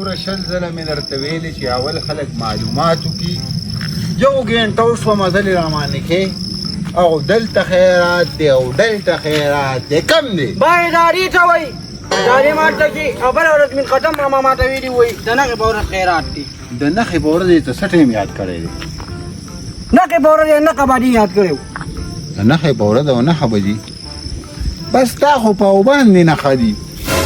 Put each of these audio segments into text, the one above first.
ګوره شل ځله مې درته ویلې چې اول خلک معلومات وکړي. یو ګینټه وشوه مزلې رامانې کې او دلته خیرات دی او دلته خیرات دی. کم دی بایداري ته وایي. داري ماته چې بله ورځ من ختم ماما ماته ویلي وایي د نښې په ورځ خیرات دی. د نښې په ورځ یې ته څه ټایم یاد کړی دی؟ نښې په ورځ یې نښه باندې یاد کړی و. د نښې په ورځ او نښه بجې بس تا خو په او باندې نښه دي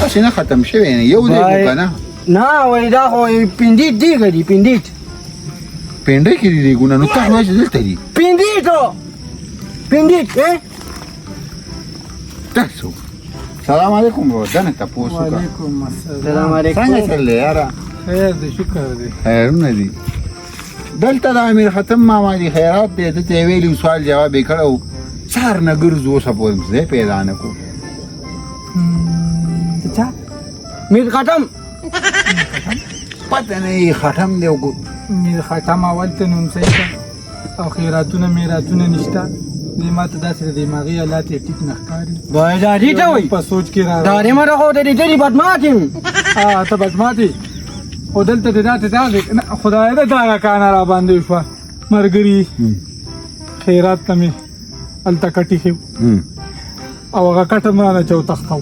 هسې نه ختم شوی نه یو دی خو که نه نه وایي دا خو پنډیټ دیګه دي پنډیټ پنډۍ کې دي دیګونه نو تا خو چې دلته دي پنډیټو پنډیټ تاسو سلام علیکم دنه تپوس وکړه. وعلیکم السلام. سلام علیکم. څنګه چل دی یاره؟ خیر دی شکر دی. خیرونه دي دلته د امیر ختم ماما دي خیرات دی ده ته یې ویلي سوال جواب یې کړی و سهار نه ګرځو اوسه پورې ځای پیدا نه کړو. چا میر ختم پته نه یې ختم دی او میر ختم اول ته نوم صحیح ده او خیراتونه میراتونه نشته. دې ما ته داسې د دماغي حالات یې ټیک نه ښکاري. بایداري ته وایي. په سوچ کې را داري ماته خو د دې ډېرې بدمعاش یم. ته بدمعاشي خو دلته د داسې خدای ده دا کانه را باندې شوه ملګري خیرات ته مې هلته کټ ایښی او هغه کټ هم رانه چې وتښتو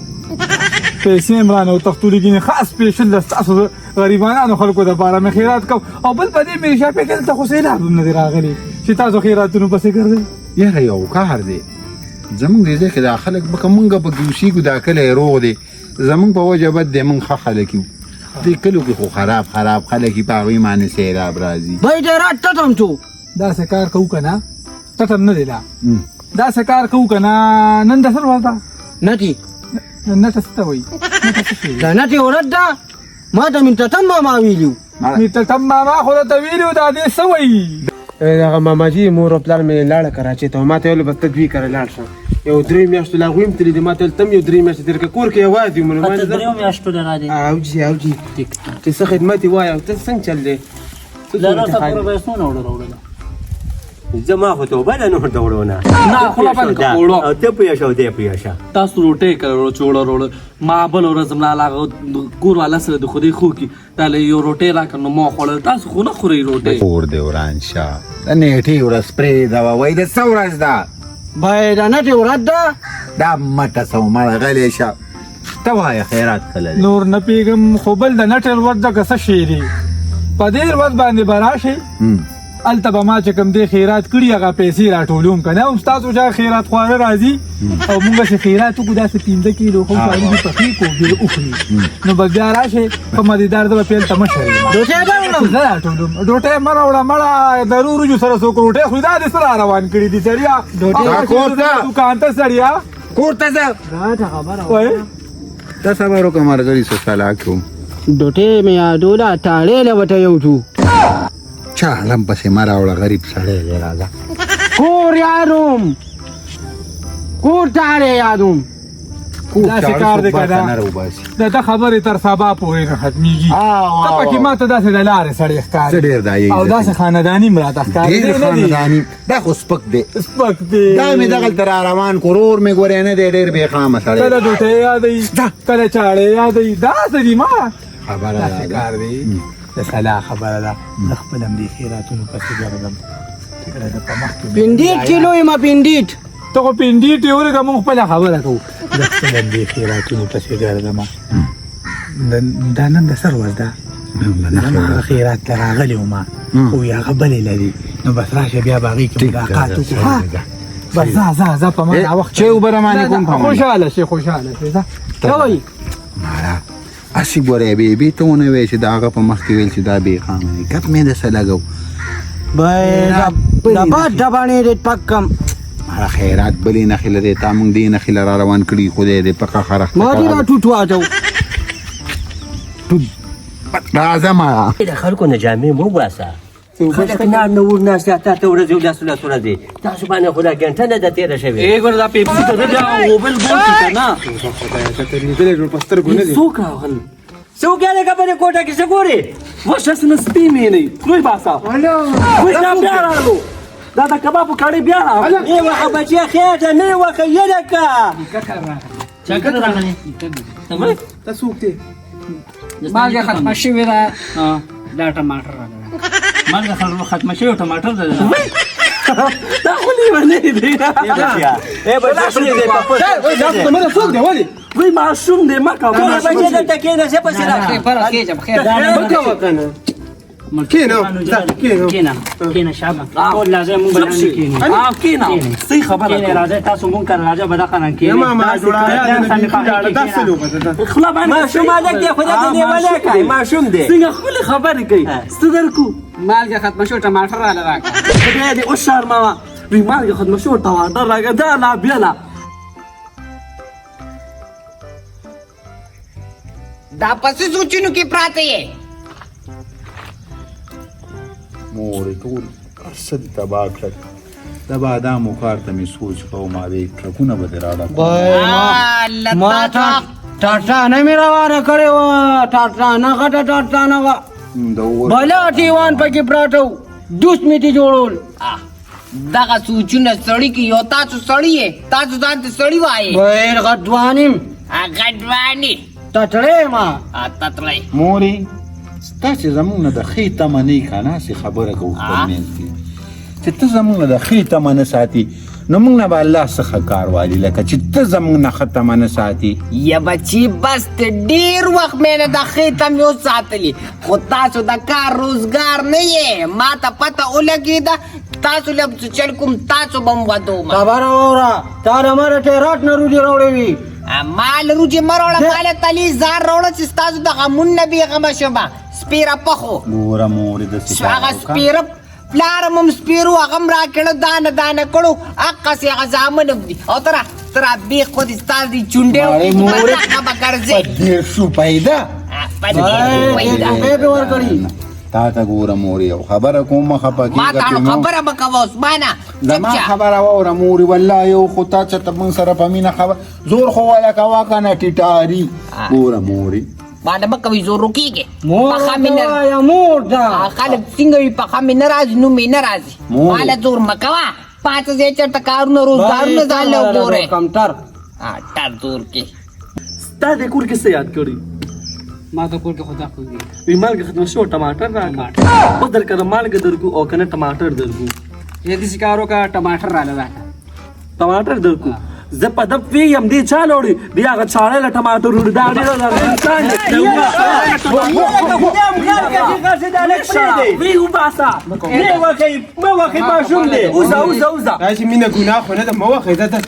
پیسې هم رانه وتښتولې ګینې خاص سپېشل د ستاسو غریبانو خلکو دپاره مې خیرات کوم او بل په دې مې شاپې کې دلته خو سیلاب هم نه دی راغلی چې تاسو خیراتونو پسې ګرځئ. یاره یو کار دی زمونږ دې ځای کې دا خلک به که مونږ پکې اوسېږو دا کلی روغ دی زمونږ په وجه بد دی مونږ ښه خلک یو. دې کلیو کې خو خراب خلک یي په هغوی باندې سیلاب راځي. بایدارات ټټم شو. داسې کار کوو که نه ټټم نه دی لا داسې کار کوو که نه نن د څه ورځ ده نټي نټه څه ته وایي نټه څه شی دا نټي ورځ ده ما ته من ټټم ماما ویلي و. ټټم ماما خو درته ویلي و دا دې څه وایي. دغه ماماجي مور او پلار مې لاړه کراچۍ ته ما ته ویل بس ته دوی کره لاړ شه یو 3 میاشتو لا غویم تللی دي ما ته ویل تم یو 3 میاشتې تېر کړه کور کې یوازې یو ته 3 میاشتو نه راځې اوجي چې څه خدمت یې وایه ته څنګه چل دی لاره سفر به څونه وړه زما خو توبه ده نور دوړونه نه خو لا باندې کوړو او ته پوه شو دې پوه شه تاسو روټۍ کړو چوړه ما بل ورځ ملا لاغه کور والا سره د خودي خو کی دا له یو روټۍ راکنو ما خوړل تاسو خو نه خوري روټۍ اور دی وران شاه د نیټې ورځ پرې دا وایي د څه ورځ ده باید نټي ورځ ده دا مټه سومړه غلی شه ته وایه خیرات کله دی نور نه پیږم خو بل د نټل ورځ ده که څه شی دی په دې ورځ باندې به راشئ هلته به ما چې کوم دی خیرات کړي هغه پیسې راټولوم که نه هم ستاسو چا خیرات خواره راځي او مونږ چې خیرات وکړو داسې 15 کیلو خو کالي دي پخې کړو بیا وخوري نو به بیا راشئ په مدیدار زه به پیل ته مشر یم ډوټۍ به وړم زه راټولوم ډوټۍ مه راوړه مړه د رورجو سره څوک روټۍ خوري دا دې څه را روان کړي دي سړیا دوکان ته سړیا کور ته ځه راته خبره وایي ته صبر وکړه ملګري څه صلاح کوم ډوټۍ مې یادوله تاړې له ورته یوټو چا علم پسې مه راوړه غریب سړی دی راځه کور یادوم کور تاړې یادوم داسې کار دی که نه د ده خبرې تر سبا پورې نه ختمېږي ته پکې ما ته داسې د لارې سړی ښکاري ډېر دا او داسې خانداني م راته ښکاري ډېر خانداني دا خو سپک دی سپک دی دا مې دغلته را روان کورور مې ګورې نه دی ډېر بېخامه سړی کله ډوټۍ یادوي کله چاړې یادوي داسې دي ما خبره داسې کار دی د صلاح خبره ده زه خپل هم دې خیراتونو پسې ګرځم کله د په مخکې پنډیټ کیلو یم پنډیټ ته خو پنډیټ یې ورکه مونږ خپله خبره کوو زه خپل هم دې خیراتونو پسې ګرځم دا نن د څه ورځ ده زما هغه خیرات ته راغلی وم او هغه بلې لري نو بس راشه بیا به هغې کې ملاقات وکړو بس ځه په ما ناوخته چې اوبه رامانې کوم په خوشحاله شي خوشحاله شي ځه څه وایي ماړه هسې ګورې بیبي ته ونه وایې چې د هغه په مخ کې ویل چې دا بېخامه دی ګپ مې دسه لګو باد ډباڼې دې پک کم ماړه خیرات بلې نښې لرې تا مونږ دې نښې له را روان کړي خدای دې پکه خرخته ما دې را ټوټ واچو راځه ماړه د خلکو نه جامې مو باسه خلک نار نه ور ناست تا ته ورځ یو لاس ورځې تاسو باندې خو دا ګنټه نه ده تېره شوې ګوره دا پیپسي ته ده بیا اوبل بول شي که نه ته لیدلی جوړ په سترګو نه دي څوک راغل څوک یې لکه په دې کوټه کې څه ګورې وش هسې نه سپي مې نه خوی باسه خوی دا بیا راغلو دا د کبابو کاڼي بیا راغلو نه وخه بچیه خېټه نه وخه یلکه چا کله راغلی ته څوک دی مالګه ختمه شوې ده دا ټماټر راغله مالګه ختمه شوې ټماټر ده دا خو لیونی دی اے بچا مله څوک دی ولې وای معصوم دی ما کوه بچا دلته کېنه زه پسې راځم پر کېجم خیر ما کوه کنه کېنه شابه ټول لازم مونږ باندې کېنه کینا صحیح خبره کېنه راځه تاسو مونږ کار راځه به دا قانون کېنه ما جوړه خلا باندې ماشوم الګ دی خدای دې ولا کوي ماشوم دی څنګه خپل خبرې کوي ستدر کو مالګه ختمه شو ټماټر راغله خدای دې او شرما وی مالګه خدمت شو ټماټر راګه دا لا بیلا دا پسې سوچونو کې پراته یې مورې ټول څه دي تباه کړل د بادامو کار ته مې سوچ کوم ما به ټرکونه به دې راډه ما ټاټا نه مې روانه کړې وه ټاټا نه غټه ټاټا نه وه د اور بله ټیوان پکې پراته و دوس مې دې جوړول دغه سوچونه سړی کې یو تاسو سړی یې تاسو ځان ته سړی وایې ډېر غټوانیم غډواني تټړې ما تتلی مورې ستاسې زمونږ نه د ښې تمه نه یې که نه هسې خبره کوو خپل منځ کې چې ته زمونږ نه د ښې تمه نه ساتي نو موږ نه به الله څخه کار والي لکه چې ته زمونږ نه ښه تمه نه ساتي یا بچی بس ته ډېر وخت مې نه د ښې تمې وساتلي خو تاسو د کار روزګار نه یې ما ته پته ولګېده تاسو له چل کوم تاسو به م ودوم خبره واوره تا د مره ټېراټ نه روډي راوړې وي مال روجې مه راوړه ماله تلي ځان راوړه چې ستاسو د غمون نه بېغمه شمه سپېره پخو ګوره مورې داسې کار هغه وکړه. سپېره پلارم هم سپېرو هغه م راکړه دانه دانه کړو هغسې هغه زامن هم دي او تره بیخ خو دې ستاسو دي چونډې مارې مورې هغه به ګرځې په 150 پیدا په دې پیدا. پې ورکړي تا ته ګوره مورې یو خبره کوم مه خفه ما کېږه ته پې نو مو. خبره به کوه عثمانه زما خبره واوره مورې والله یو خو تا چې ته موږ سره په مینه خبر زور خو والا کوه که نه ټیټاري ګوره مورې باندې به کوي زور وکېږي مور پخه مې نه یا مور ده خلک څنګه وي پخه مې نه راځي نوم مې نه راځي مور. ماله زور مه کوه پاته ځای چېرته کارونه روزګارونه ځان له وګورئ کمتر ټر زور کې ستا دې کور کې څه یاد کړی ما ته کور کې خدا خو دي وی مالګه ختم شو ټماټر راکړه اوس درکړه مالګه درکو او کنه ټماټر درکو یې دې کارو کا ټماټر راغله ټماټر درکو زه په دب ویم دې چا لوړي دی هغه چاړه له ټماټر وړي دا ډېر وی وباسا نه وکي ما وکي ماشوم دی اوزا راځي مینه ګناه خو نه ده مو وخت ده ته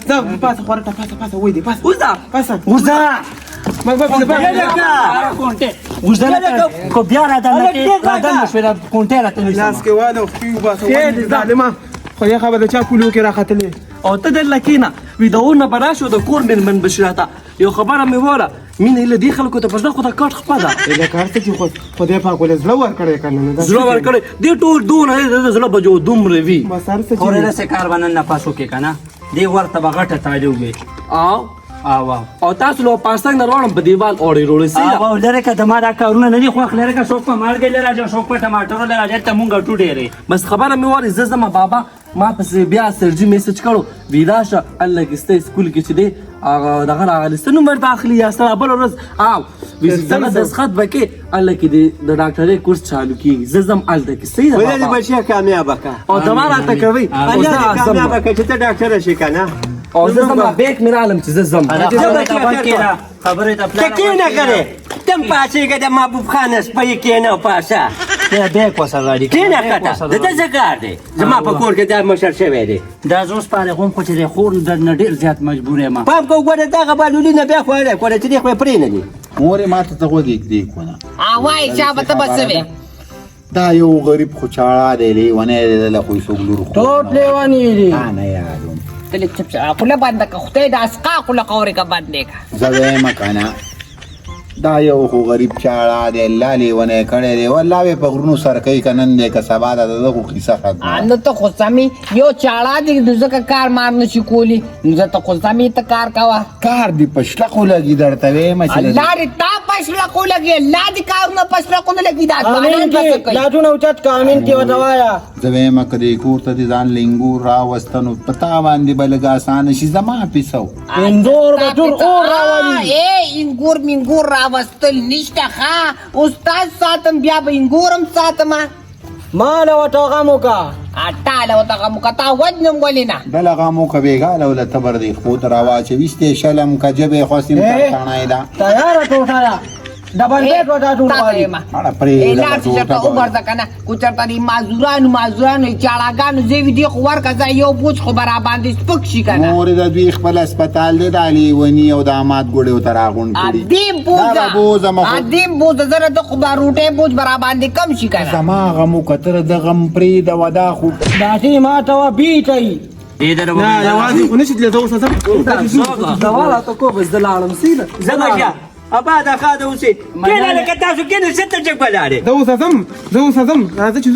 پاسه خوره ته پاسه وای دی پاسه اوزا اوزا ما کو بیا را ده مشوره کونټه راته لاس کې واده خو باسه وای دی ظالما خو یا خبره چا پولو کې راختلې او ته دل لکینا وی داونه براشو د کور من بشراته یو خبره مې وره مینه له دې خلکو ته پښه خو دا کټ خپدا اله کارته چې خو خدای پاک ولې زړه ور کړی کنه زړه ور کړی دې ټول دون زړه بجو دومره وی مسار څه خورې سه کار باندې نه پاسو کې کنه دی ورته بغټه تاجو وي او تاسو له پاستنګ نه روړم په دیوال اوري روړی سي او لره که د ما دا کارونه نه دي خو لره که څوک په مالګې لره راځي څوک په ټماټر لره راځي ته مونږ ټو ډېرې بس خبره مې وره زما بابا ما پس بیا سرجی میسج کړو ویراشه الله کېسته سکول کې چې دی هغه دغه راغلی ستنو مر داخلي یا سره بل ورځ او زما د خط وکي الله کې د ډاکټرۍ کورس چالو کیږي زم الته کې صحیح ده ولې بچیا کامیاب کا او دما راته کوي او دا کامیاب کا چې ته ډاکټر شې کنه او زما بیک مې رالم چې زم خبره ته کې نه کرے تم پاسې کې د محبوب خان سپي کې نه پاسه ته بیک وسغاړي کې نه کټه د څه کار دی زما په کور کې د مشر شوی دی دا زوس پاره کوم خو چې خور د ډېر زیات مجبور یم پام کو ګوره دغه بالولي نه بیا خوړې کوله چې دی خو پرې نه دي مورې ما ته ته غوږ دې کنه وای چا به ته بسوي دا یو غریب خو چاړه دی لیونی دی دله خو یې څوک لور خو ټوټ لیوانی دي نه یادوم تلې چپ خوله بنده که خدای د اسقا خوله قورې که بندې که زه وایم کنه دا یو خو غریب چاړه دی الله لیونی کړی دی والله به په غرونو سر کوي که نن دی که سبا ده د ده خو کیسه ختمه نو ته خو سمې یو چاړه دی نو ځکه کار مار نه شي کولی نو زه ته خو سمې ته کار کوه کار دی په شله خو لګي درته وایم چې الله دې تا پشله کو لګي الله دې کارونه پشله کو نه لګي دا امین کې لاټونه اوچت کا امین کې وتوایا زه وایم که دې کور ته دې ځان لنګور راوسته نو په تا باندې به لږ اسانه شي زما پیسو اندور به ټول اور راولي انګور منګور راوستل نشته ښه استاد ساتم بیا به انګورم ساتم مال ورته غم وکړه ټاله ورته غم وکړه تا وجنم ولې نه بله غم وکړه بېګاله وله تبر دې خپو ته راواچوي ستې شلم که ژبې خوسیم تړی ده تیاره ټوټه ده ډبل بیټ ورته ټول غواړي اړه پرېږده چېرته وګرځه که نه کو چېرته دې معذورانو چاړهګانو زه وي دې خو ورکه ځه یو بوج خو به راباندې سپک شي که نه مورې د دوی خپل اسپتال دی دا لیوني او د احمد ګوډې ورته راغونډ کړي دا به بوزه مخ ادیم بوزه زره د خو به روټۍ بوج به راباندې کم شي که نه زما غم وکتره د غم پرېږده ودا خو داسې ما ته وه بیټی نه یوازې خو نشي تللی زه اوس ځم دوا راته کو بس د لاړم سینه زماشا ابا دا خاده اوسې کینه لکه تاسو کینه ست چک بلاړې زه اوس ځم راځه چې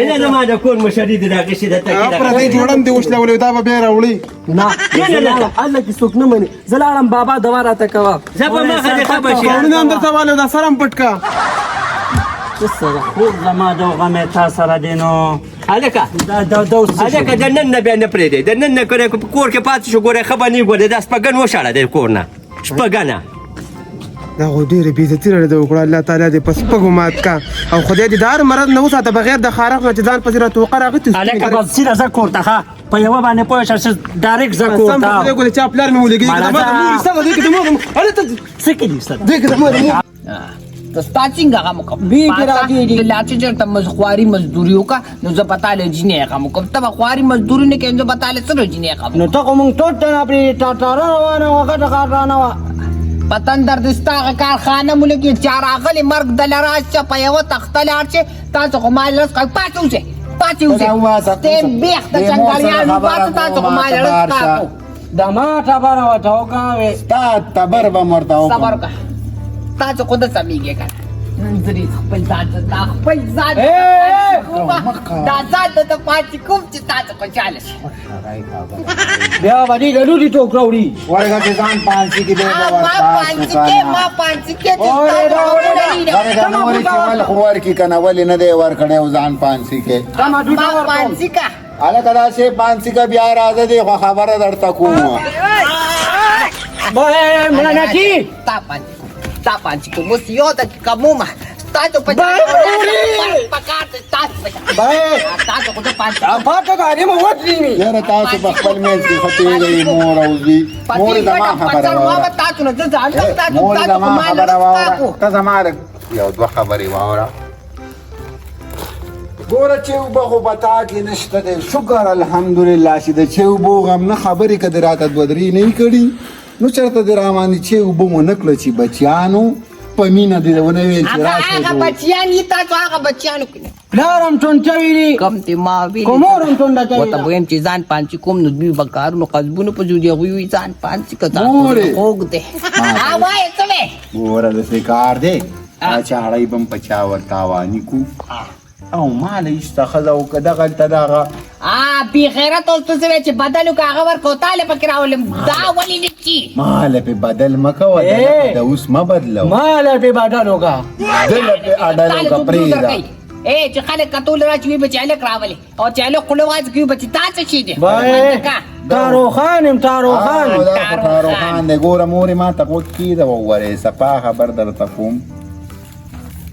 نه نه ما د کور مشري د دغه شي د تکي پر دې جوړم دی اوس لولې دا به بیا راوړي نه الله کې څوک نه مني زه لاړم بابا دوا راته کوه زه په مخه دې خبر شي ورنه هم درته والو دا سرم پټکا خوب زما د غمه تا سره دینو الکه الکه د نن نه بیا نه پرېږدی د نن نه کور کې پاتې شو ګوره خبر نه ګوره دا سپګن وشاړه د کور نه شپګنه دا خو ډېرې بېعزتي راله ده وکړه الله تعالی دې په سپږو مات کا او خدای دې د هر مرض نه وساته بغیر د خارق نه چې ځان پسې راټوقه راغتې الکه بس سیده زه کور ته ښه په یوه باندې پوه شه چې ډایرکټ زه کور سم ته په دې ګولې چا پلار مې ولګېږي که د ما د مور سره دې کې د مور هلې ته څه کوي ستا دې کې د مور ته ستا څنګه غم وکړم بیټې راکېږي. لا چې چېرته خواري مزدوري وکړه نو زه به تاله جینۍ غم وکړم ته به خواري مزدوري نه کوې زه به تاله څه جینۍ غم نو ته خو مونږ ټوټ ته نه پرېږدې ټاټاره روانه وه غټه کارخانه وه په تندر د ستا هغه کارخانه مو لګي چا راغلې مرګ دله راشه په یوه تخته لاړ شې تاسو خو مال رس کوئ پاتې اوسئ پاتې اوسئ ته بیخته جنګالیان پاتې تاسو خو مال رس کاکو د ما ټبره ورته وکړه ستا تبر به م ورته صبر وکړم وکړه تاسو خو د سمیږې که نه نن زه دې خپل ځان ته دا خپل ځان دا ځان ته ته پاتې کوم چې تاسو خوشحاله شي بیا به دې د لوټي ټوکره وړي ورګه چې ځان پانسي کې دی به ما پانسي کې چې ورګه نورې چې ول خو ورکي که نه ولې نه دی ورکړی او ځان پانسي کې ما پانسي کا هلکه داسې پانسي که بیا راځه دی خو خبره درته کوم ملنګي تا پانسي کوم اوس یو دقیقه مومه تاسو په پکار تاسو خو د پانسي پاکه غاړې مو وټري مې یاره تاسو په خپل منځ کې ښه تېږئ مور او زوی مور زما خبره واوره تاسو نه زه ځان مور زما خبره واوره ته زما یو دوه خبرې واوره ګوره چې اوبه خو په تا کې نشته دی شکر الحمدلله چې د چې اوبو غم نه خبرې که دې راته دوه درې نه یې کړي نو چېرته دې راباندې چې اوبه مو نه کړه چې بچیانو په مینه دې ونه ویل چې راشئ هغه بچیان یې تاسو هغه بچیانو کې پلارم ټونټوي دي کم تی ما ویلي کومورم ټونډه وته کوي بویم چې ځان پانچی کوم نو دوی به کارونو قصبونو په جوړي هغوی ځان پانچی که تاسو مورې. خوږ دی وایې څه وې ګوره داسې کار دی دا چاړی به م په چا ورتاواني کو او ماله ایسته ښځه او که دغلته دغه بې غیرت اوس ته څه وې چې بدل وکړه هغه ورکړه او تاله پکې راولم دا ولې نه چي ماله پې بدل مه کوه د اوس مه بدلوه ماله پې بدل وکړه دله پې اډل وکړه پرېږده چې خلک کتول راچې وي به چې هلک راولي او چې هلک خوله وغځي کوي به چې تا څه شي دی تاروخان یم تاروخان تاروخان دی ګوره مورې ما ته غوږ کېده وورې صفا خبر درته کوم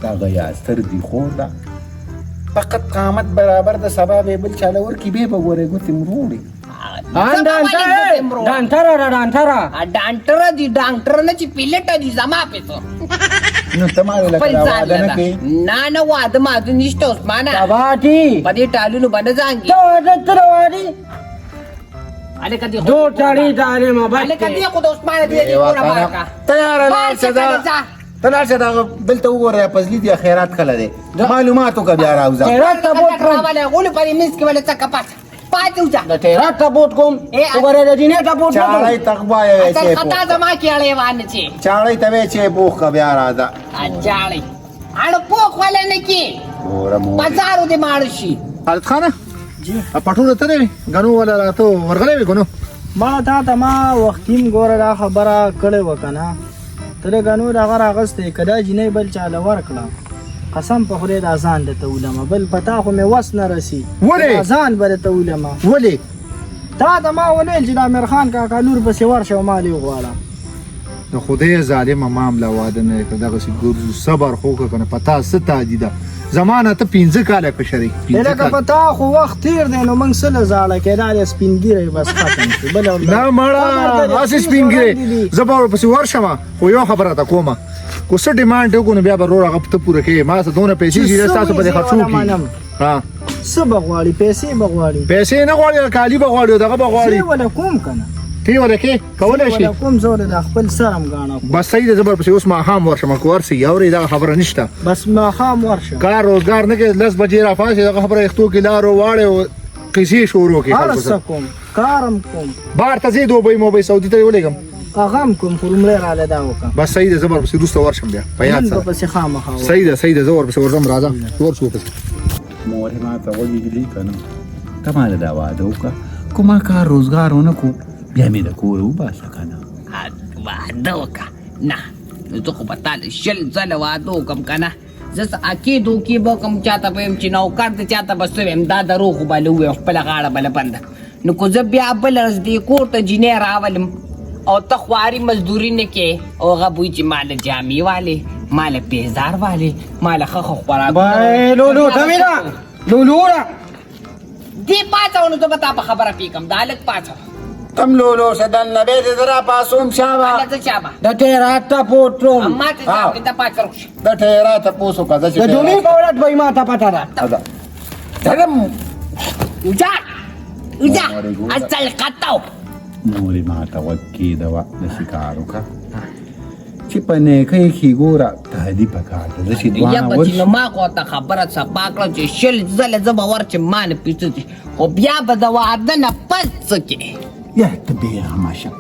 دغه یاستر دي خور ده فقط قامت برابر د سبا به بل چاله ورکي بیا به ګورې ګوتې مروړي ډانټره را ډانټره ډانټره دي ډانټره نه چې پیلټه دي زما پیسو نو ته ما لکه واده نه کوې نه واده ماده نشته عثمانه سباټي په دې ټالونو باندې ځانګي ته واده تر واده هلکه دې دو ټاړي ټاړي ما هلکه دې خو د عثمانه دې ګوره مارکه تیاره لاړ شه دا ته لاړ شه دغه دلته وګوره فضلي دي خیرات کله دی معلومات وکړه بیا راوځه خیرات ته بوت کړم غولو پرې منځ کې ولې څه کپاس پاتې وځه د خیرات ته بوت کوم وګوره د دینه ته بوت چاړی تقبایه وې اصل چې خطا زما کې اړې وانه چې چاړی ته وې چې پوخ کا بیا راځه اجاړي اړ پوخ ولا نه کې ګوره مور بازارو دې ماړ شي حالت خانه جی پټوله ته دی غنو ولا راته ورغلې وي غنو ما تا ته ما وختیم ګوره دا خبره کړې وکنه ته غنو دا غره اغستې کدا جنې بل چاله ورکړه قسم په خدای دا ځان درته ولمه بل پتا خو مې وس نه رسي ولې؟ دا ځان به درته ولمه ولې تا ته ما ولیل چې د امیر خان کاکا لور پسې ورشه او مال یې وغواړه د خدای ظالمه معامله واده نه کړه دغسې ګرځو صبر خو وکړه که نه په تا څه تادي ده زمانه ته 15 کاله کشرې 15 لکه په تا خو وخت تیر دی نو موږ سله زاړه کېدا دی سپینګیری بس ختم شو بل نه مړه هسې سپینګیری زه به ورپسې ورشم خو یو خبره ته کومه کو څه ډیمانډ وکړو نو بیا به روغه ته پوره کوې ما څه دونه پیسې چې ستاسو په دې خرڅو کړي ها څه به غواړي پیسې به غواړي پیسې نه غواړي کالي به غواړي دغه به غواړي څه ولا کوم که نه تی ولا کې کولی شي کوم زه د خپل سرم ګاڼه بس صحیح ده زه به ورپسې اوس ماښام ورشم که ورسئ اورې دغه خبره نشته بس ماښام ورشه کار روزګار نه کوې 10 بجې راپاڅې دغه خبره یختو کې لارو واړې او قیسې شروع کړي هر خلکو څه سره کوم کارم کوم بار ته ځې دوبۍ موبۍ سعودي ته یې ولېږم هغه هم کوم خو لومړی راله دا وکړه بس صحیح ده زه به ورپسې وروسته ورشم بیا په یاد نن سره به پسې خامخا وکړه. صحیح ده زه ورپسې ورځم راځه ورشو پسې مورې ما ته ولیږلي که نه ته ما له دا واده وکړه کومه کار روزګار ونه کو بیا مې د کوره وباسه که نه واده وکړه نه نو زه خو به تا له 20 ځله واده وکړم که نه زه څه عقید وکې به وکړم چاته به یم چې نوکر دی چاته به څه ویم دا دروغ خو به له ووایم خپله غاړه به له بنده نو که زه بیا بله ورځ دې کور ته جینۍ راولم او ته خواري مزدوري نه کې او هغه بوی چې ما له جامې والې ما له پیزار والې ما له ښه ښه خوراکونه لولو تمینا لولو را دې پاڅوه نو زه به تا په خبره پیکم دا هلک پاڅوه تم لولو سدن نبی دې درا پاسوم شابه هلته څه شابه د ټیرا ته پوټروم ما ته ځه ته پاڅ کړو د ټیرا تپوس وکړه د دومې په ولټ به ما ته پته ده درم وجا اصل قطاو مورې ما ته غوږ کېږده داسې کار وکړه چې په نیکۍ کې ګوره تهدي پکار ده زه چې یا دواړه بچی نو ورشو ما خو ته خبره صفا کړه چې 20 ځله زه به ورچم ما نه پیڅه خو بیا به د واده نه پس څه کې یا ته بېغمه شه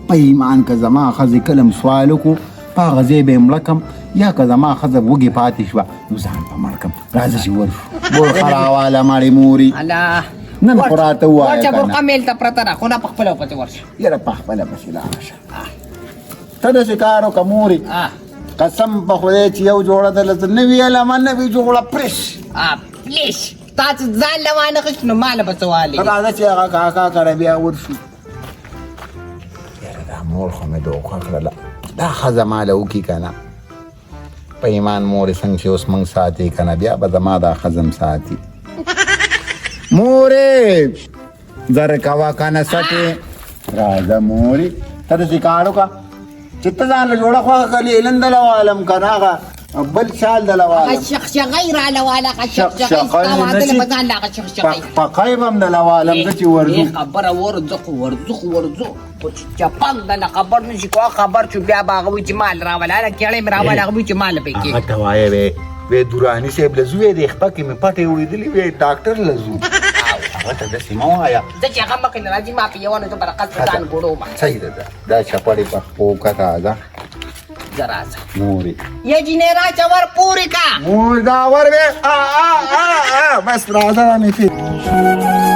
په ایمان که زما ښځې کله م سوال وکړو په هغه ځای به یې مړه کړم یا که زما ښځه وږې پاتې شوه نو ځان به مړ کړم راځه چې ورشو بورخه راواله مړې مورې الله نن خو راته ووایه ورچه که نه برقه میل ته پرته ده خو نه په خپله پسې ورشه یاره په خپله پسې لاړه شه ته داسې کار وکړه مورې قسم په خدای چې یو جوړه ده لته نه ویلمه نه وي جوړه پرش پلیش تا چې ځان له وانه خښ نو ما له به څه والې راځه چې هغه کاکا کره بیا ورشو یاره دا مور خو مې دوکه کړله دا ښځه ماله وکړي که نه په ایمان مورې څنګه چې اوس موږ ساتي که نه بیا به زما دا ښځه ساتي مورې زر کوه که نه سټې راځه مورې ته داسې کار وکړه چې ته ځان له جوړه خوښه کړې علم دله والم که نه هغه بل شال دله والم شخشغی راله واله شخشغی ستا واده نه له چې به ځان له هغه شخشغی پقی به م دله والم زه چې ورځو خبره ورځو خو چې چپنګ دله خبر نه شي کوه خبر شو بیا به هغه وایي چې مال راوله هله کیړی مې راوله هغه وایي چې مال به هغه کې ته وایه وی دراني صاحب له زو یې د خپه کې مې پټې وړېدلې وی ډاکټر له زو هغه ته داسې مه وایه زه چې هغه مخکې نه راځي ما په یوه نو زه به رقص په ځان ګوډوم صحیح ده دا چپړې په خپو کته ده زه راځم مورې یه جینۍ راچه ور پورې کا مور دا ور بس راځه مې